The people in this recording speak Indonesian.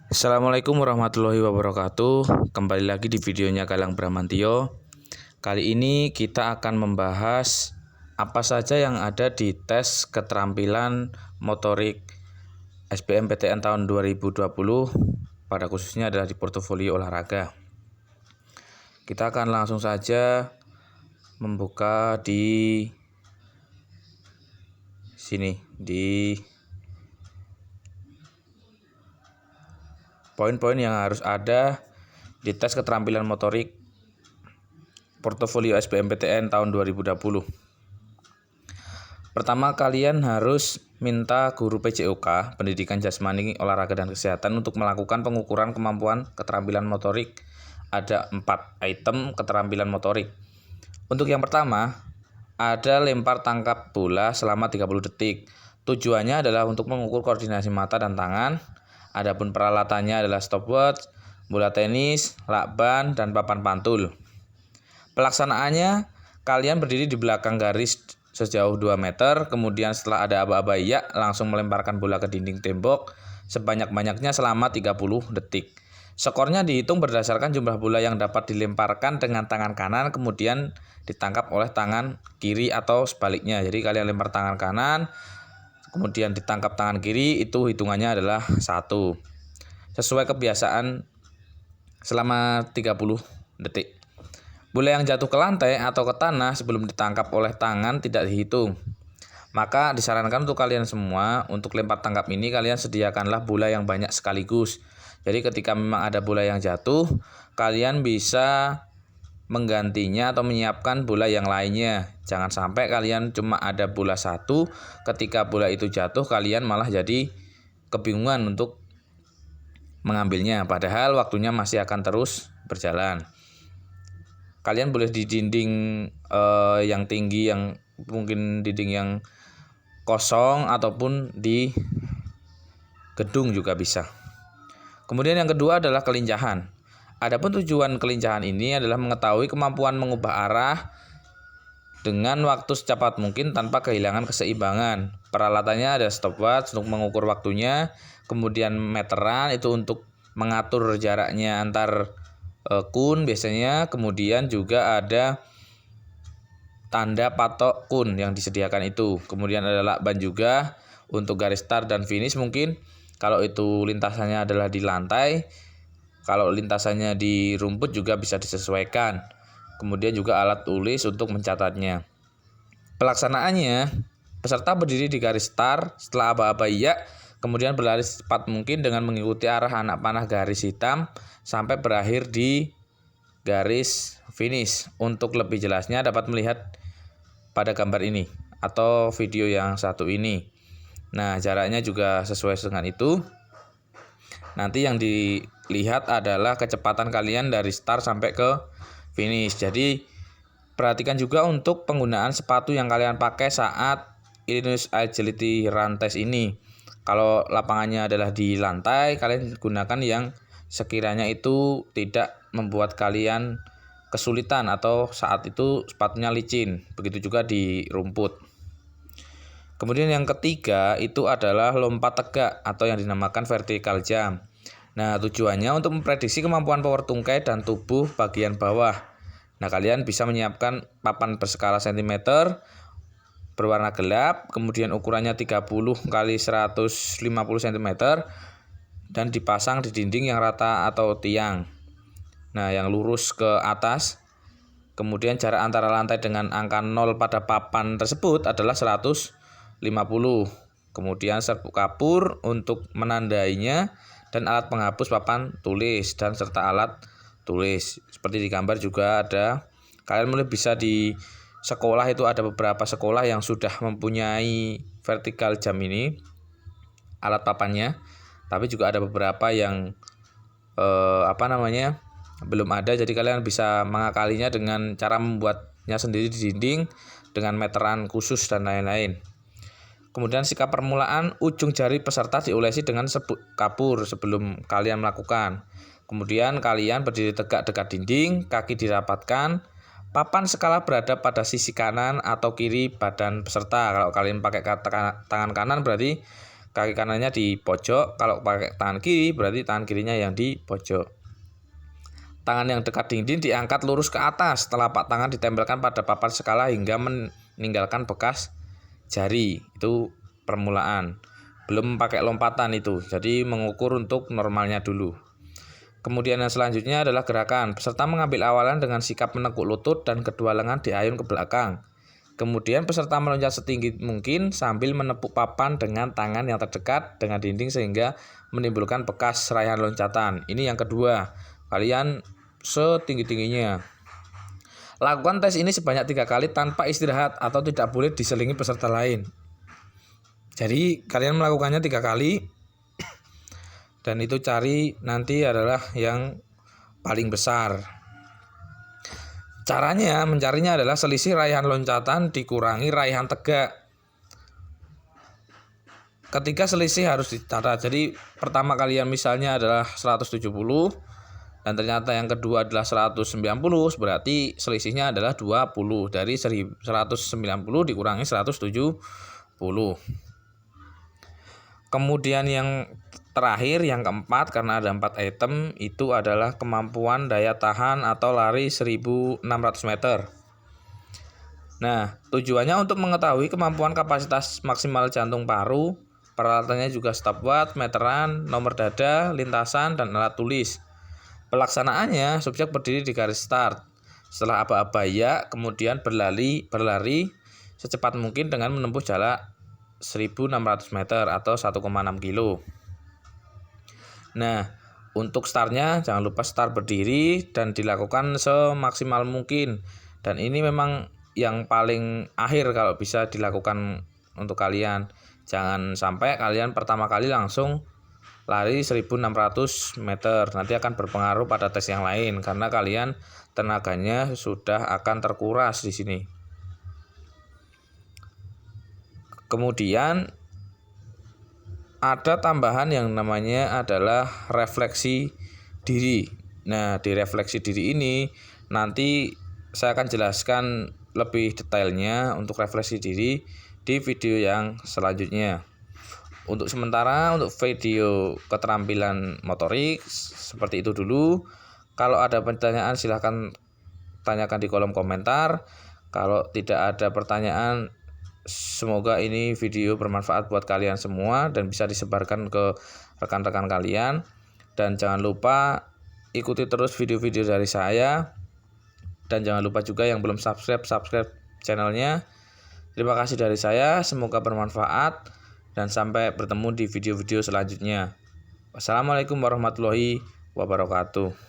Assalamualaikum warahmatullahi wabarakatuh. Kembali lagi di videonya Galang Bramantio. Kali ini kita akan membahas apa saja yang ada di tes keterampilan motorik SBMPTN tahun 2020, pada khususnya adalah di portofolio olahraga. Kita akan langsung saja membuka di sini, di poin-poin yang harus ada di tes keterampilan motorik portofolio SBMPTN tahun 2020. Pertama, kalian harus minta guru PJOK, Pendidikan Jasmani, Olahraga dan Kesehatan, untuk melakukan pengukuran kemampuan keterampilan motorik. Ada 4 item keterampilan motorik. Untuk yang pertama, ada lempar tangkap bola selama 30 detik. Tujuannya adalah untuk mengukur koordinasi mata dan tangan. Adapun peralatannya adalah stopwatch, bola tenis, lakban, dan papan pantul. Pelaksanaannya, kalian berdiri di belakang garis sejauh 2 meter, kemudian setelah ada aba-aba iya, langsung melemparkan bola ke dinding tembok sebanyak-banyaknya selama 30 detik. Skornya dihitung berdasarkan jumlah bola yang dapat dilemparkan dengan tangan kanan, kemudian ditangkap oleh tangan kiri atau sebaliknya. Jadi kalian lempar tangan kanan, kemudian ditangkap tangan kiri, itu hitungannya adalah 1. Sesuai kebiasaan selama 30 detik. Bola yang jatuh ke lantai atau ke tanah sebelum ditangkap oleh tangan tidak dihitung. Maka disarankan untuk kalian semua, untuk lempar tangkap ini kalian sediakanlah bola yang banyak sekaligus. Jadi ketika memang ada bola yang jatuh, kalian bisa menggantinya atau menyiapkan bola yang lainnya. Jangan sampai kalian cuma ada bola 1, ketika bola itu jatuh kalian malah jadi kebingungan untuk mengambilnya, padahal waktunya masih akan terus berjalan. Kalian boleh di dinding yang tinggi, yang mungkin dinding yang kosong, ataupun di gedung juga bisa. Kemudian yang kedua adalah kelincahan. Adapun tujuan kelincahan ini adalah mengetahui kemampuan mengubah arah dengan waktu secepat mungkin tanpa kehilangan keseimbangan. Peralatannya ada stopwatch untuk mengukur waktunya, kemudian meteran itu untuk mengatur jaraknya antar kun biasanya, kemudian juga ada tanda patok kun yang disediakan itu. Kemudian ada lakban juga untuk garis start dan finish, mungkin kalau itu lintasannya adalah di lantai, kalau lintasannya di rumput juga bisa disesuaikan. Kemudian juga alat tulis untuk mencatatnya. Pelaksanaannya, peserta berdiri di garis start, setelah aba-aba iya, kemudian berlari secepat mungkin dengan mengikuti arah anak panah garis hitam sampai berakhir di garis finish. Untuk lebih jelasnya dapat melihat pada gambar ini atau video yang satu ini. Nah, jaraknya juga sesuai dengan itu. Nanti yang dilihat adalah kecepatan kalian dari start sampai ke finish. Jadi perhatikan juga untuk penggunaan sepatu yang kalian pakai saat Illinois Agility Run Test ini. Kalau lapangannya adalah di lantai, kalian gunakan yang sekiranya itu tidak membuat kalian kesulitan atau saat itu sepatunya licin. Begitu juga di rumput. Kemudian yang ketiga itu adalah lompat tegak atau yang dinamakan vertical jump. Nah, tujuannya untuk memprediksi kemampuan power tungkai dan tubuh bagian bawah. Nah, kalian bisa menyiapkan papan berskala cm berwarna gelap, kemudian ukurannya 30 x 150 cm dan dipasang di dinding yang rata atau tiang. Nah, yang lurus ke atas. Kemudian jarak antara lantai dengan angka 0 pada papan tersebut adalah 150. Kemudian serbuk kapur untuk menandainya dan alat penghapus papan tulis dan serta alat tulis. Seperti di gambar juga ada. Kalian mulai bisa di sekolah itu ada beberapa sekolah yang sudah mempunyai vertical jump ini, alat papannya. Tapi juga ada beberapa yang belum ada, jadi kalian bisa mengakalinya dengan cara membuatnya sendiri di dinding dengan meteran khusus dan lain-lain. Kemudian sikap permulaan, ujung jari peserta diolesi dengan serbuk kapur sebelum kalian melakukan. Kemudian kalian berdiri tegak dekat dinding, kaki dirapatkan, papan skala berada pada sisi kanan atau kiri badan peserta. Kalau kalian pakai tangan kanan berarti kaki kanannya di pojok. Kalau pakai tangan kiri berarti tangan kirinya yang di pojok. Tangan yang dekat dinding diangkat lurus ke atas. Telapak tangan ditempelkan pada papan skala hingga meninggalkan bekas jari. Itu permulaan. Belum pakai lompatan itu. Jadi mengukur untuk normalnya dulu. Kemudian yang selanjutnya adalah gerakan. Peserta mengambil awalan dengan sikap menekuk lutut dan kedua lengan diayun ke belakang. Kemudian peserta meloncat setinggi mungkin sambil menepuk papan dengan tangan yang terdekat dengan dinding sehingga menimbulkan bekas raihan loncatan. Ini yang kedua. Kalian setinggi-tingginya. Lakukan tes ini sebanyak 3 kali tanpa istirahat atau tidak boleh diselingi peserta lain. Jadi kalian melakukannya 3 kali. Dan itu cari nanti adalah yang paling besar. Caranya mencarinya adalah selisih raihan loncatan dikurangi raihan tegak. Ketika selisih harus dicatat. Jadi pertama kalian misalnya adalah 170 dan ternyata yang kedua adalah 190, berarti selisihnya adalah 20 dari 190 dikurangi 170. Kemudian yang terakhir, yang keempat, karena ada 4 item, itu adalah kemampuan daya tahan atau lari 1600 meter. Nah, tujuannya untuk mengetahui kemampuan kapasitas maksimal jantung paru. Peralatannya juga stopwatch, meteran, nomor dada, lintasan, dan alat tulis. Pelaksanaannya, subjek berdiri di garis start. Setelah aba-aba ya, kemudian berlari secepat mungkin dengan menempuh jarak 1600 meter atau 1,6 kilo. Nah, untuk startnya jangan lupa start berdiri dan dilakukan semaksimal mungkin. Dan ini memang yang paling akhir kalau bisa dilakukan untuk kalian. Jangan sampai kalian pertama kali langsung lari 1600 meter. Nanti akan berpengaruh pada tes yang lain karena kalian tenaganya sudah akan terkuras di sini. Kemudian ada tambahan yang namanya adalah refleksi diri. Nah, di refleksi diri ini nanti saya akan jelaskan lebih detailnya untuk refleksi diri di video yang selanjutnya. Untuk sementara untuk video keterampilan motorik seperti itu dulu. Kalau ada pertanyaan silahkan tanyakan di kolom komentar. Kalau tidak ada pertanyaan, semoga ini video bermanfaat buat kalian semua dan bisa disebarkan ke rekan-rekan kalian. Dan jangan lupa ikuti terus video-video dari saya. Dan jangan lupa juga yang belum subscribe channelnya. Terima kasih dari saya, semoga bermanfaat. Dan sampai bertemu di video-video selanjutnya. Wassalamualaikum warahmatullahi wabarakatuh.